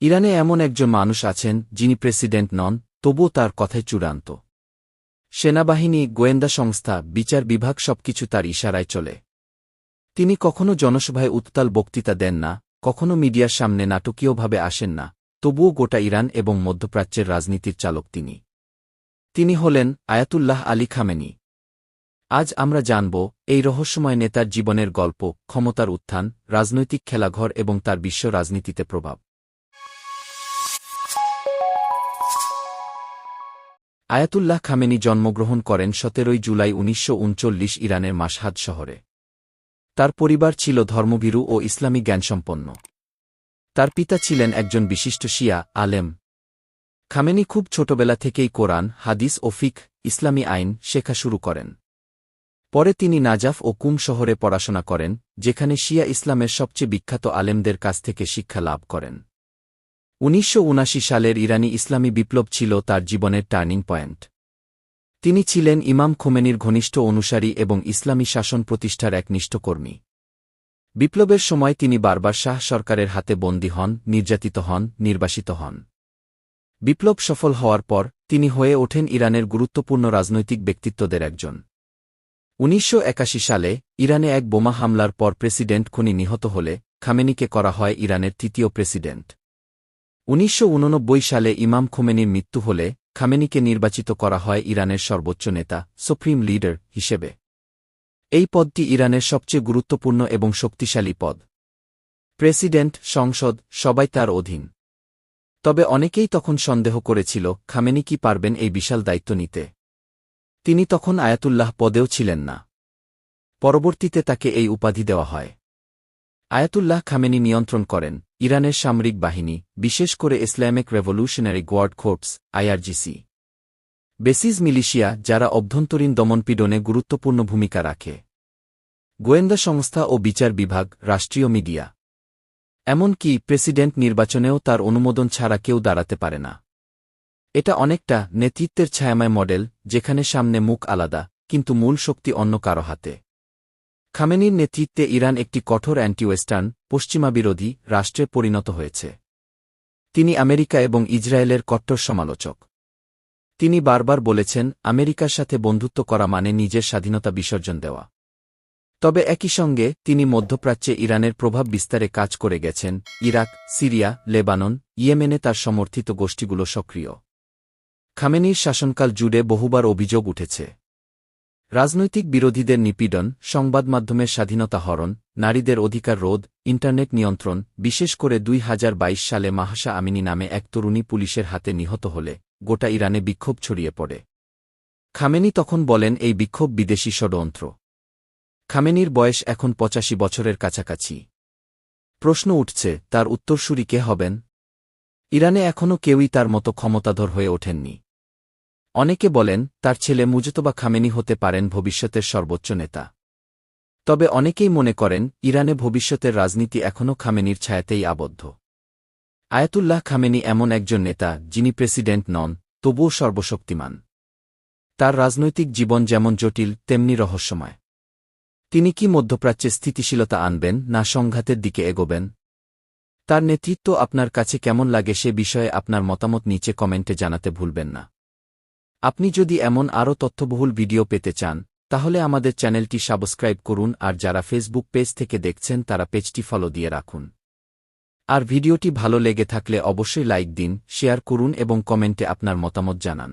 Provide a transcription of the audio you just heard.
ইরানে এমন একজন মানুষ আছেন যিনি প্রেসিডেন্ট নন, তবুও তার কথাই চূড়ান্ত। সেনাবাহিনী, গোয়েন্দা সংস্থা, বিচার বিভাগ সবকিছু তার ইশারায় চলে। তিনি কখনো জনসভায় উত্তাল বক্তৃতা দেন না, কখনো মিডিয়ার সামনে নাটকীয়ভাবে আসেন না, তবুও গোটা ইরান এবং মধ্যপ্রাচ্যের রাজনীতির চালক তিনি। তিনি হলেন আয়াতুল্লাহ আলী খামেনি। আজ আমরা জানব এই রহস্যময় নেতার জীবনের গল্প, ক্ষমতার উত্থান, রাজনৈতিক খেলাঘর এবং তার বিশ্ব রাজনীতিতে প্রভাব। আয়াতুল্লাহ খামেনি জন্মগ্রহণ করেন ১৭ জুলাই ১৯৩৯ ইরানের মাশহাদ শহরে। তার পরিবার ছিল ধর্মভীরু ও ইসলামী জ্ঞানসম্পন্ন। তার পিতা ছিলেন একজন বিশিষ্ট শিয়া আলেম। খামেনি খুব ছোটবেলা থেকেই কোরআন, হাদিস ও ফিকহ, ইসলামী আইন শেখা শুরু করেন। পরে তিনি নাজাফ ও কুম শহরে পড়াশোনা করেন, যেখানে শিয়া ইসলামের সবচেয়ে বিখ্যাত আলেমদের কাছ থেকে শিক্ষা লাভ করেন। ১৯৭৯ সালের ইরানি ইসলামী বিপ্লব ছিল তার জীবনের টার্নিং পয়েন্ট। তিনি ছিলেন ইমাম খোমেনির ঘনিষ্ঠ অনুসারী এবং ইসলামী শাসন প্রতিষ্ঠার এক নিষ্ঠ কর্মী। বিপ্লবের সময় তিনি বারবার শাহ সরকারের হাতে বন্দী হন, নির্যাতিত হন, নির্বাসিত হন। বিপ্লব সফল হওয়ার পর তিনি হয়ে ওঠেন ইরানের গুরুত্বপূর্ণ রাজনৈতিক ব্যক্তিত্বদের একজন। ১৯৮১ সালে ইরানে এক বোমা হামলার পর প্রেসিডেন্ট খুনি নিহত হলে খামেনিকে করা হয় ইরানের তৃতীয় প্রেসিডেন্ট। ১৯৮৯ সালে ইমাম খোমেনির মৃত্যু হলে খামেনিকে নির্বাচিত করা হয় ইরানের সর্বোচ্চ নেতা, সুপ্রিম লিডার হিসেবে। এই পদটি ইরানের সবচেয়ে গুরুত্বপূর্ণ এবং শক্তিশালী পদ। প্রেসিডেন্ট, সংসদ সবাই তার অধীন। তবে অনেকেই তখন সন্দেহ করেছিল খামেনি কি পারবেন এই বিশাল দায়িত্ব নিতে। তিনি তখন আয়াতুল্লাহ পদেও ছিলেন না। পরবর্তীতে তাকে এই উপাধি দেওয়া হয়। আয়াতুল্লাহ খামেনি নিয়ন্ত্রণ করেন ইরানের সামরিক বাহিনী, বিশেষ করে Islamic Revolutionary Guard Corps IRGC, Basij militia, যারা অভ্যন্তরীণ দমনপীড়নে গুরুত্বপূর্ণ ভূমিকা রাখে, গোয়েন্দা সংস্থা ও বিচার বিভাগ, রাষ্ট্রীয় মিডিয়া। এমনকি প্রেসিডেন্ট নির্বাচনেও তার অনুমোদন ছাড়া কেউ দাঁড়াতে পারে না। এটা অনেকটা নেতৃত্বের ছায়াময় মডেল, যেখানে সামনে মুখ আলাদা, কিন্তু মূল শক্তি অন্য কারো হাতে। খামেনির নেতৃত্বে ইরান একটি কঠোর অ্যান্টি ওয়েস্টার্ন, পশ্চিমাবিরোধী রাষ্ট্রে পরিণত হয়েছে। তিনি আমেরিকা এবং ইসরায়েলের কট্টর সমালোচক। তিনি বারবার বলেছেন আমেরিকার সাথে বন্ধুত্ব করা মানে নিজের স্বাধীনতা বিসর্জন দেওয়া। তবে একই সঙ্গে তিনি মধ্যপ্রাচ্যে ইরানের প্রভাব বিস্তারে কাজ করে গেছেন। ইরাক, সিরিয়া, লেবানন, ইয়েমেনে তার সমর্থিত গোষ্ঠীগুলো সক্রিয়। খামেনির শাসনকাল জুড়ে বহুবার অভিযোগ উঠেছে রাজনৈতিক বিরোধীদের নিপীড়ন, সংবাদ মাধ্যমের স্বাধীনতা হরণ, নারীদের অধিকার রোধ, ইন্টারনেট নিয়ন্ত্রণ। বিশেষ করে ২০২২ সালে মাহসা আমিনি নামে এক তরুণী পুলিশের হাতে নিহত হলে গোটা ইরানে বিক্ষোভ ছড়িয়ে পড়ে। খামেনি তখন বলেন এই বিক্ষোভ বিদেশি ষড়যন্ত্র। খামেনির বয়স এখন ৮৫ বছরের কাছাকাছি। প্রশ্ন উঠছে তার উত্তরসূরি কে হবেন? ইরানে এখনও কেউই তার মতো ক্ষমতাধর হয়ে ওঠেননি। অনেকে বলেন তার ছেলে মুজতবা খামেনি হতে পারেন ভবিষ্যতের সর্বোচ্চ নেতা। তবে অনেকেই মনে করেন ইরানে ভবিষ্যতের রাজনীতি এখনও খামেনির ছায়াতেই আবদ্ধ। আয়াতুল্লাহ খামেনি এমন একজন নেতা যিনি প্রেসিডেন্ট নন, তবুও সর্বশক্তিমান। তার রাজনৈতিক জীবন যেমন জটিল তেমনি রহস্যময়। তিনি কি মধ্যপ্রাচ্যে স্থিতিশীলতা আনবেন না সংঘাতের দিকে এগোবেন? তার নেতৃত্ব আপনার কাছে কেমন লাগে সে বিষয়ে আপনার মতামত নিচে কমেন্টে জানাতে ভুলবেন না। আপনি যদি এমন আরও তথ্যবহুল ভিডিও পেতে চান, তাহলে আমাদের চ্যানেলটি সাবস্ক্রাইব করুন, আর যারা ফেসবুক পেজ থেকে দেখছেন তারা পেজটি ফলো দিয়ে রাখুন। আর ভিডিওটি ভালো লেগে থাকলে অবশ্যই লাইক দিন, শেয়ার করুন এবং কমেন্টে আপনার মতামত জানান।